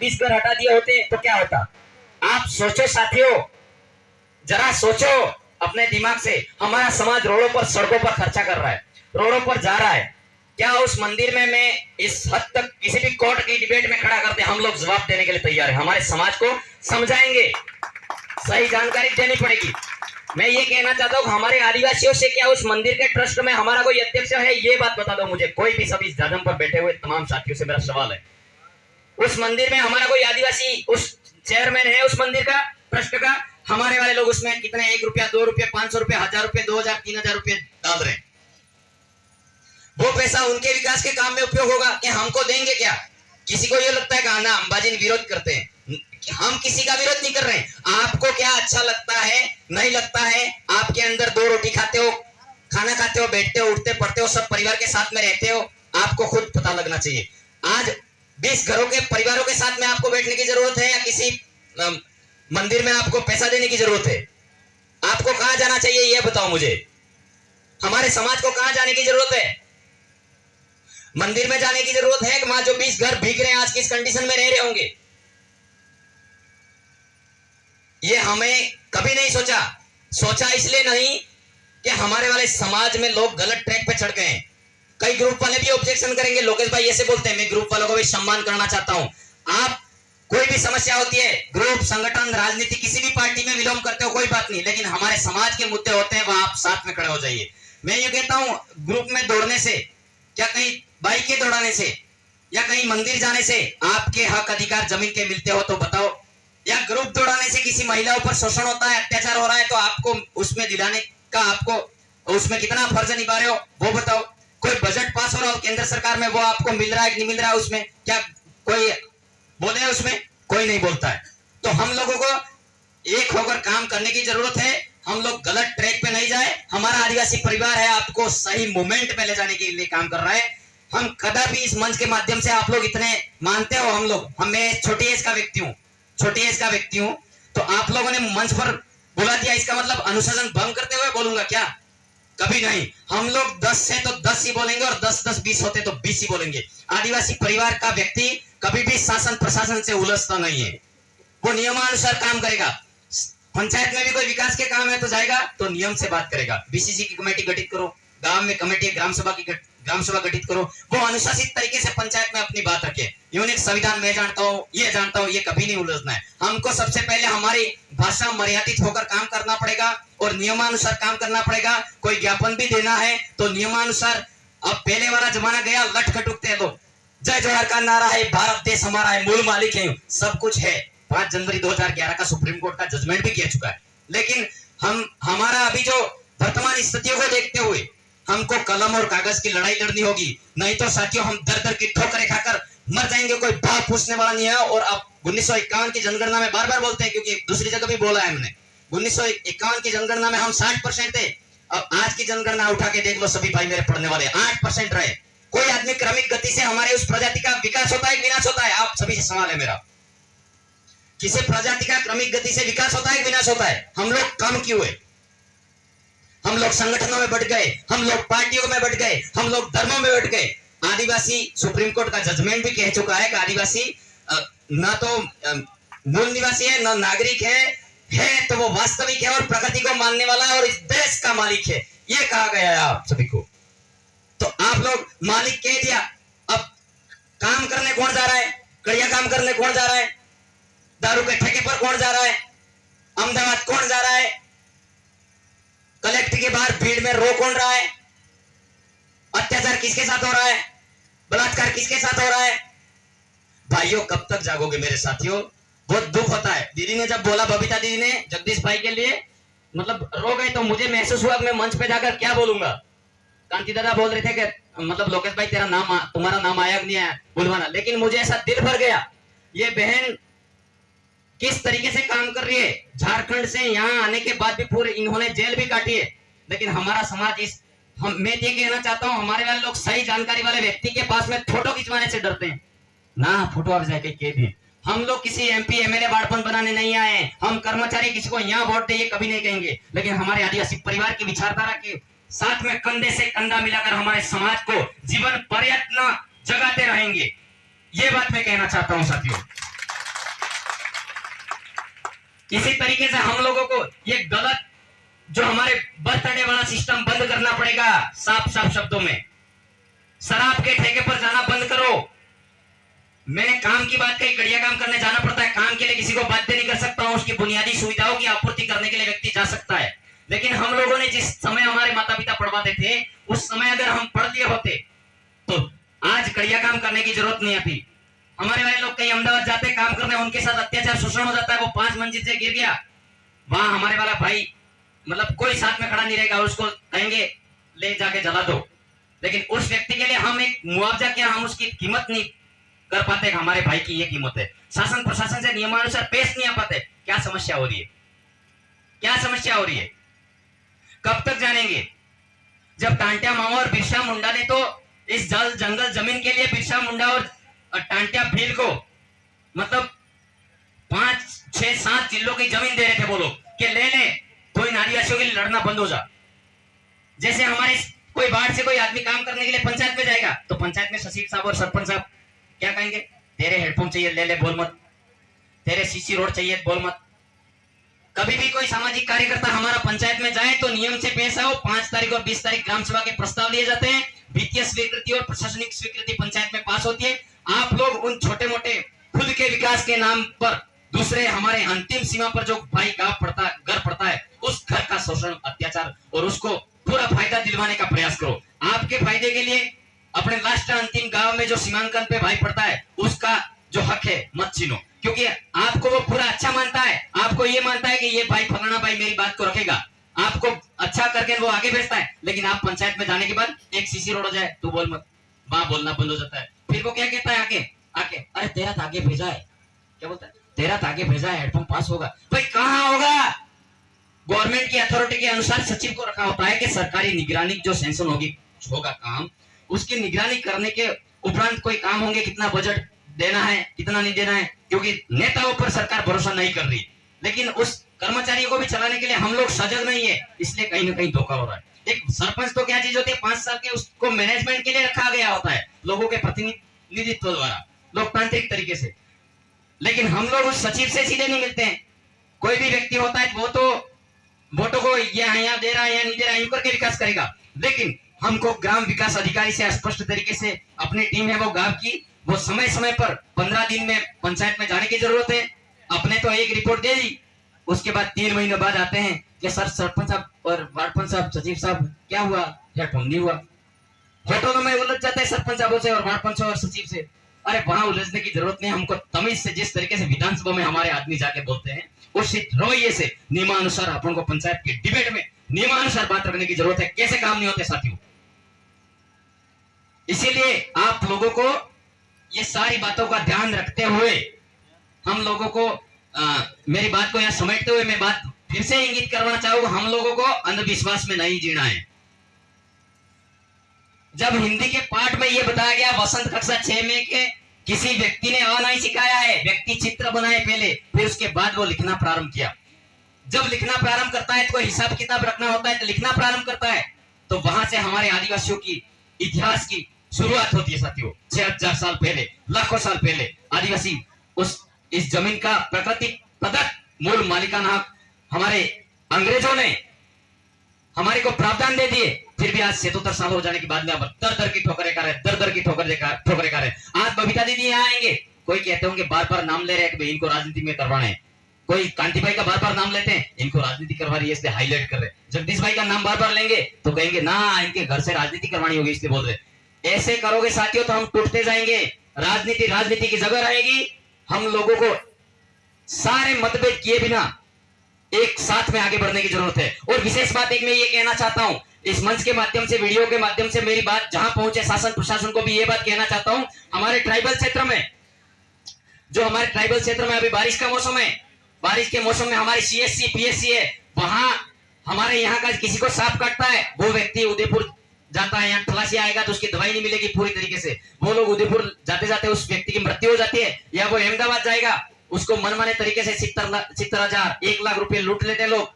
20 घर हटा दिए होते तो क्या होता? आप सोचो साथियों, जरा सोचो अपने दिमाग से। हमारा समाज रोडों पर, सड़कों पर खर्चा कर रहा है, रोडों पर जा रहा है। क्या उस मंदिर में मैं इस हद तक किसी भी कोर्ट की डिबेट में खड़ा करते हम लोग जवाब देने के लिए तैयार है। हमारे समाज को समझाएंगे, सही जानकारी देनी पड़ेगी। मैं ये कहना चाहता हूँ हमारे आदिवासियों से, क्या उस मंदिर के ट्रस्ट में हमारा कोई अध्यक्ष है? ये बात बता दो मुझे, कोई भी। सभी जाजम पर बैठे हुए तमाम साथियों से मेरा सवाल है, उस मंदिर में हमारा कोई आदिवासी उस चेयरमैन है उस मंदिर का, ट्रस्ट का? हमारे वाले लोग उसमें कितने 1 रुपया, 2 रुपया, 500 रुपया, 1000 रुपये, 2000, 3000 रुपये डाल रहे हैं। वो पैसा उनके विकास के काम में उपयोग होगा कि हमको देंगे क्या? किसी को ये लगता है कि ना अंबाजी विरोध करते हैं, हम किसी का विरोध नहीं कर रहे हैं। आपको क्या अच्छा लगता है, नहीं लगता है? आपके अंदर 2 रोटी खाते हो, खाना खाते हो, बैठते हो, उठते पड़ते हो, सब परिवार के साथ में रहते हो, आपको खुद पता लगना चाहिए। आज 20 घरों के परिवारों के साथ में आपको बैठने की जरूरत है या किसी मंदिर में आपको पैसा देने की जरूरत है? आपको कहां जाना चाहिए ये बताओ मुझे। हमारे समाज को कहां जाने की जरूरत है? मंदिर में जाने की जरूरत है कि वहां जो 20 घर भीग रहे हैं आज किस कंडीशन में रह रहे होंगे? ये हमें कभी नहीं सोचा। सोचा इसलिए नहीं कि हमारे वाले समाज में लोग गलत ट्रैक पे चढ़ गए हैं। कई ग्रुप वाले भी ऑब्जेक्शन करेंगे, लोकेश भाई ऐसे बोलते हैं, मैं ग्रुप वालों को भी सम्मान करना चाहता हूं। आप कोई भी समस्या होती है, ग्रुप, संगठन, राजनीति, किसी भी पार्टी में बिलोंग करते हो, कोई बात नहीं, लेकिन हमारे समाज के मुद्दे होते हैं वहां आप साथ में खड़े हो जाइए। मैं ये कहता हूं ग्रुप में दौड़ने से, क्या कहीं बाइकें दौड़ाने से या कहीं मंदिर जाने से आपके हक अधिकार जमीन के मिलते हो तो बताओ? या ग्रुप दौड़ाने से किसी महिलाओं पर शोषण होता है, अत्याचार हो रहा है तो आपको उसमें दिलाने का, आपको उसमें कितना फर्ज निभा रहे हो वो बताओ? कोई बजट पास हो रहा हो केंद्र सरकार में, वो आपको मिल रहा है कि नहीं मिल रहा है, उसमें क्या कोई बोले? उसमें कोई नहीं बोलता है। तो हम लोगों को एक होकर काम करने की जरूरत है। हम लोग गलत ट्रैक पे नहीं जाए। हमारा आदिवासी परिवार है, आपको सही मूवमेंट में ले जाने के लिए काम कर रहा है। हम कदापि इस मंच के माध्यम से, आप लोग इतने मानते हो हम लोग, मैं छोटी एज का व्यक्ति हूँ, छोटी एज का व्यक्ति हूँ, तो आप लोगों ने मंच पर बुला दिया, इसका मतलब अनुशासन भंग करते हुए बोलूंगा क्या? कभी नहीं। हम लोग 10 है तो 10 ही बोलेंगे और 10-10, 20 होते तो 20 ही बोलेंगे। आदिवासी परिवार का व्यक्ति कभी भी शासन प्रशासन से उलझता नहीं है, वो नियमानुसार काम करेगा। पंचायत में भी कोई विकास के काम है तो जाएगा तो नियम से बात करेगा। बीसीसी की कमेटी गठित करो, गांव में कमेटी, ग्राम सभा गठित करो, वो अनुशासित तरीके से पंचायत में अपनी बात रखे। यूनिक संविधान मैं जानता हूँ, ये जानता हूँ, ये कभी नहीं उलझना है। हमको सबसे पहले हमारी भाषा मर्यादित होकर काम करना पड़ेगा और नियमानुसार काम करना पड़ेगा। कोई ज्ञापन भी देना है तो नियमानुसार। अब पहले वाला जमाना गया, लट खटुकते हैं लोग। जय जोहार का नारा है, भारत देश हमारा है, मूल मालिक है, सब कुछ है। 5 जनवरी 2011 का सुप्रीम कोर्ट का जजमेंट भी कह चुका है। लेकिन हमारा अभी जो वर्तमान स्थितियों को देखते हुए हमको कलम और कागज की लड़ाई लड़नी होगी, नहीं तो साथियों हम दर दर की ठोकरें खाकर मर जाएंगे। कोई भाव पूछने वाला नहीं है। और अब 1951 की जनगणना में बार बार बोलते हैं, क्योंकि दूसरी जगह भी बोला है हमने, 1951 की जनगणना में हम 60% थे। अब आज की जनगणना उठा के देख लो सभी भाई मेरे पढ़ने वाले, 8% रहे। कोई आदमी क्रमिक गति से हमारे उस प्रजाति का विकास होता है, विनाश होता है? आप सभी से सवाल है मेरा, किसी प्रजाति का क्रमिक गति से विकास होता है, विनाश होता है? हम लोग कम क्यों है? हम लोग संगठनों में बढ़ गए, हम लोग पार्टियों में बढ़ गए, हम लोग धर्मों में बढ़ गए। आदिवासी, सुप्रीम कोर्ट का जजमेंट भी कह चुका है कि आदिवासी न तो मूल निवासी है, न नागरिक है तो वो वास्तविक है और प्रकृति को मानने वाला है और इस देश का मालिक है, ये कहा गया है आप सभी को। तो आप लोग मालिक कह दिया, अब काम करने कौन जा रहा है? कड़िया काम करने कौन जा रहा है? दारू के ठेके पर कौन जा रहा है? अहमदाबाद कौन जा रहा है? कलेक्टर के बाहर भीड़ में रो कौन रहा है? अत्याचार किसके साथ हो रहा है? बलात्कार किसके साथ हो रहा है? भाइयों कब तक जागोगे मेरे साथियों? बहुत दुख होता है। दीदी ने जब बोला, बबीता दीदी ने जगदीश भाई के लिए मतलब रो गए, तो मुझे महसूस हुआ मैं मंच पे जाकर क्या बोलूंगा। कांति दादा बोल रहे थे कि मतलब लोकेश भाई तुम्हारा नाम आया नहीं आया बुलवाना, लेकिन मुझे ऐसा दिल भर गया। ये बहन किस तरीके से काम कर रही है, झारखंड से यहाँ आने के बाद भी पूरे इन्होंने जेल भी काटी है, लेकिन हमारा समाज मैं ये कहना चाहता हूँ, हमारे वाले लोग सही जानकारी वाले व्यक्ति के पास में फोटो खिंचवाने से डरते हैं ना। फोटो आप जाके कह दिए, हम लोग किसी एमपी एमएलए बाड़पन बनाने नहीं आए, हम कर्मचारी किसी को यहाँ वोट दे ये कभी नहीं कहेंगे, लेकिन हमारे आदिवासी परिवार की विचारधारा के साथ में कंधे से कंधा मिलाकर हमारे समाज को जीवन पर्यंत जगाते रहेंगे। ये बात मैं कहना चाहता हूँ साथियों। इसी तरीके से हम लोगों को ये गलत जो हमारे बर्थडे वाला सिस्टम बंद करना पड़ेगा। साफ साफ शब्दों में शराब के ठेके पर जाना बंद करो। मैंने काम की बात कही, कड़िया काम करने जाना पड़ता है, काम के लिए किसी को बाध्य नहीं कर सकता हूं, उसकी बुनियादी सुविधाओं की आपूर्ति करने के लिए व्यक्ति जा सकता है। लेकिन हम लोगों ने जिस समय हमारे माता पिता पढ़वाते थे उस समय अगर हम पढ़ लिए होते तो आज कड़िया काम करने की जरूरत नहीं आती। हमारे वाले लोग कहीं अहमदाबाद जाते काम करने, उनके साथ अत्याचार शोषण हो जाता है, वो 5 मंजिल से गिर गया, वहां हमारे वाला भाई मतलब कोई साथ में खड़ा नहीं रहेगा, उसको कहेंगे ले जाके जला दो। लेकिन उस व्यक्ति के लिए हम एक मुआवजा क्या, हम उसकी कीमत नहीं कर पाते। हमारे भाई की ये कीमत है। शासन प्रशासन से नियमानुसार पेश नहीं आ पाते। क्या समस्या हो रही है, क्या समस्या हो रही है, कब तक जानेंगे? जब टांटिया मामा और बिरसा मुंडा ने तो इस जल जंगल जमीन के लिए बिरसा मुंडा और टांटिया भील को मतलब 5, 6, 7 जिलों की जमीन दे रहे थे वो लोग कि ले ले, तो इन आदिवासियों के लिए लड़ना बंद हो जा। जैसे हमारे कोई बाढ़ से कोई आदमी काम करने के लिए पंचायत में जाएगा तो पंचायत में सचिव साहब और सरपंच साहब क्या कहेंगे, तेरे हेडफोन चाहिए ले ले बोल मत, तेरे सीसी रोड चाहिए बोल मत। कभी भी कोई सामाजिक कार्यकर्ता हमारा पंचायत में जाए तो नियम से पेश आओ। 5 तारीख और 20 तारीख ग्राम सभा के प्रस्ताव लिए जाते हैं, वित्तीय स्वीकृति और प्रशासनिक स्वीकृति पंचायत में पास होती है। आप लोग उन छोटे मोटे खुद के विकास के नाम पर दूसरे हमारे अंतिम सीमा पर जो भाई घर पड़ता है उस घर का शोषण अत्याचार और उसको पूरा फायदा दिलवाने का प्रयास करो। आपके फायदे के लिए अपने लास्ट अंतिम गांव में जो सीमांकन पे भाई पड़ता है उसका जो हक है मत छीनो, क्योंकि आपको वो पूरा अच्छा मानता है, आपको ये मानता है कि ये भाई फलाना भाई मेरी बात को रखेगा, आपको अच्छा करके वो आगे भेजता है। लेकिन आप पंचायत में जाने के बाद एक सीसी रोड हो जाए तो बोल मत, वहां बोलना बंद हो जाता है। फिर वो क्या कहता है आके आके, अरे तेरा तो आगे भेजा है, क्या बोलता है, तेरा तो आगे भेजा है, हेडफोन पास होगा। भाई कहाँ होगा? गवर्नमेंट की अथॉरिटी के अनुसार सचिव को रखा होता है कि सरकारी निगरानी जो सैंक्शन होगी होगा काम, उसकी निगरानी करने के उपरांत कोई काम होंगे, कितना बजट देना है कितना नहीं देना है, क्योंकि नेताओं पर सरकार भरोसा नहीं कर रही। लेकिन उस कर्मचारियों को भी चलाने के लिए हम लोग सजग नहीं है, इसलिए कहीं ना कहीं धोखा हो रहा है। एक सरपंच तो क्या चीज होती है, 5 साल के उसको मैनेजमेंट के लिए रखा गया होता है लोगों के प्रतिनिधित्व द्वारा लोकतांत्रिक तरीके से। लेकिन हम लोग उस सचिव से सीधे नहीं मिलते हैं। कोई भी व्यक्ति होता है वो तो वोटों को यहाँ दे रहा है या नहीं दे रहा है यूं करके विकास करेगा। लेकिन हमको ग्राम विकास अधिकारी से स्पष्ट तरीके से अपनी टीम है वो गांव की, वो समय समय पर 15 दिन में पंचायत में जाने की जरूरत है। अपने तो एक रिपोर्ट दे दी, उसके बाद 3 महीने बाद आते हैं कि सर सरपंच साहब और वार्ड पंच साहब सचिव साहब क्या हुआ, हेडफोन नहीं हुआ। होटलों में उलझ जाते हैं सरपंच साहबों से और वार्ड पंच और सचिव से। अरे वहां उलझने की जरूरत नहीं, हमको तमीज से जिस तरीके से विधानसभा में हमारे आदमी जाके बोलते हैं उसी रवैये से नियमानुसार अपन को पंचायत की डिबेट में नियमानुसार बात रखने की जरूरत है। कैसे काम नहीं होते साथियों, इसीलिए आप लोगों को ये सारी बातों का ध्यान रखते हुए हम लोगों को मेरी बात को यहाँ समेटते हुए मैं बात फिर से इंगित करवाना चाहूंगा, हम लोगों को अंधविश्वास में नहीं जीना है। जब हिंदी के पाठ में यह बताया गया वसंत कक्षा 6 में के किसी व्यक्ति ने अ नहीं सिखाया है, व्यक्ति चित्र बनाए पहले, फिर उसके बाद वो लिखना प्रारंभ किया। जब लिखना प्रारंभ करता है तो कोई हिसाब किताब रखना होता है तो लिखना प्रारंभ करता है, तो वहां से हमारे आदिवासियों की इतिहास की शुरुआत होती है साथियों। 6000 साल पहले, लाखों साल पहले आदिवासी इस जमीन का प्राकृतिक प्रदत्त मूल मालिकाना हक हमारे अंग्रेजों ने हमारे को प्रावधान दे दिए। फिर भी आज 77 साल हो जाने के बाद में अब दर दर की ठोकरें खा रहे, दर दर की ठोकरें खा रहे। आज बबीता दीदी यहाँ आएंगे, कोई कहते होंगे बार बार नाम ले रहे हैं कि इनको राजनीति में करवाना है। कोई कांति भाई का बार बार नाम लेते हैं, इनको राजनीति करवा रही है इसलिए हाईलाइट कर रहे। जगदीश भाई का नाम बार बार लेंगे तो कहेंगे ना इनके घर से राजनीति करवानी होगी इसलिए बोल रहे। ऐसे करोगे साथियों तो हम टूटते जाएंगे, राजनीति की जगह रहेगी। हम लोगों को सारे मतभेद किए बिना एक साथ में आगे बढ़ने की जरूरत है। और विशेष बात एक मैं ये कहना चाहता हूं, इस मंच के माध्यम से वीडियो के माध्यम से मेरी बात जहां पहुंचे शासन प्रशासन को भी ये बात कहना चाहता हूं, हमारे ट्राइबल क्षेत्र में अभी बारिश का मौसम है, बारिश के मौसम में हमारी CSC PSC है, वहां हमारे यहाँ का किसी को सांप काटता है वो व्यक्ति उदयपुर जाता है, यहाँ खलासी आएगा तो उसकी दवाई नहीं मिलेगी पूरी तरीके से। वो लोग उदयपुर जाते जाते उस व्यक्ति की मृत्यु हो जाती है, या वो अहमदाबाद जाएगा उसको मनमाने तरीके से 70,000 1 लाख रुपए लूट लेते लोग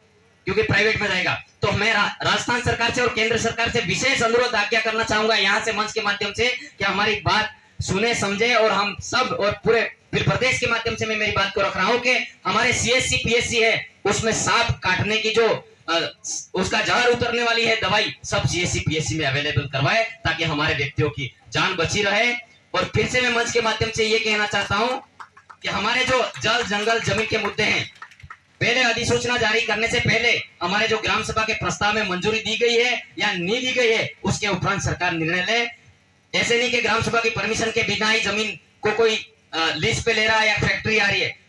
क्योंकि प्राइवेट में जाएगा। तो मैं राजस्थान सरकार से और केंद्र सरकार से विशेष अनुरोध आज्ञा करना चाहूंगा यहाँ से मंच के माध्यम से कि हमारी बात सुने समझे और हम सब और पूरे फिर प्रदेश के माध्यम से मैं मेरी बात को रख रहा हूं कि हमारे सीएससी पीएससी है उसमें सांप काटने की जो उसका जहर उतरने वाली है दवाई सब सीएससी पीएससी में अवेलेबल करवाए ताकि हमारे व्यक्तियों की जान बची रहे। और फिर से मैं मंच के माध्यम से ये कहना चाहता हूं कि हमारे जो जल जंगल जमीन के मुद्दे हैं, पहले अधिसूचना जारी करने से पहले हमारे जो ग्राम सभा के प्रस्ताव में मंजूरी दी गई है या नहीं दी गई है उसके उपरांत सरकार निर्णय ले। ऐसे नहीं कि ग्राम सभा की परमिशन के बिना ही जमीन को कोई लीज पे ले रहा है या फैक्ट्री आ रही है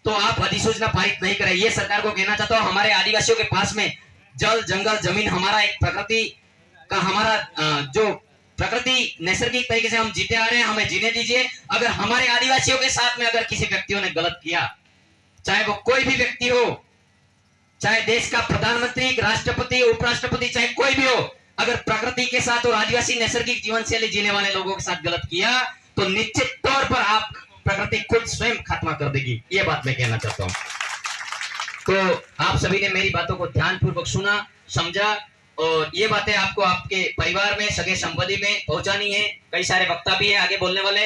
तो आप अधिसूचना पारित नहीं करें। ये सरकार को कहना चाहता हूं, हमारे आदिवासियों के पास में जल जंगल जमीन हमारा एक प्रकृति का हमारा जो प्रकृति नैसर्गिक तरीके से हम जीते आ रहे हैं, हमें जीने दीजिए। अगर हमारे आदिवासियों के साथ में अगर किसी व्यक्तियों ने गलत किया, चाहे वो कोई भी व्यक्ति हो, चाहे देश का प्रधानमंत्री, राष्ट्रपति, उपराष्ट्रपति, चाहे कोई भी हो, अगर प्रकृति के साथ और आदिवासी नैसर्गिक जीवन शैली जीने वाले लोगों के साथ गलत किया तो निश्चित तौर पर आप प्रकृति खुद स्वयं खात्मा कर देगी। ये बात मैं कहना चाहता हूं। तो आप सभी ने मेरी बातों को ध्यानपूर्वक सुना, समझा और ये बातें आपको आपके परिवार में, सगे संबंधी में पहुंचानी है। कई सारे वक्ता भी है आगे बोलने वाले,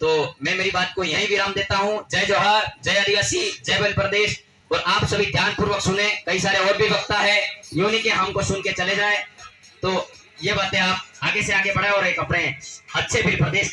तो मैं मेरी बात को यहीं विराम देता हूं। जय जोहार, जय आदिवासी, जय बैल प्रदेश। और आप सभी ध्यानपूर्वक सुने, कई सारे और भी वक्ता है, यूं नहीं कि हमको सुन के चले जाए। तो ये बातें आप आगे से आगे बढ़ाए और एक अपने अच्छे भी प्रदेश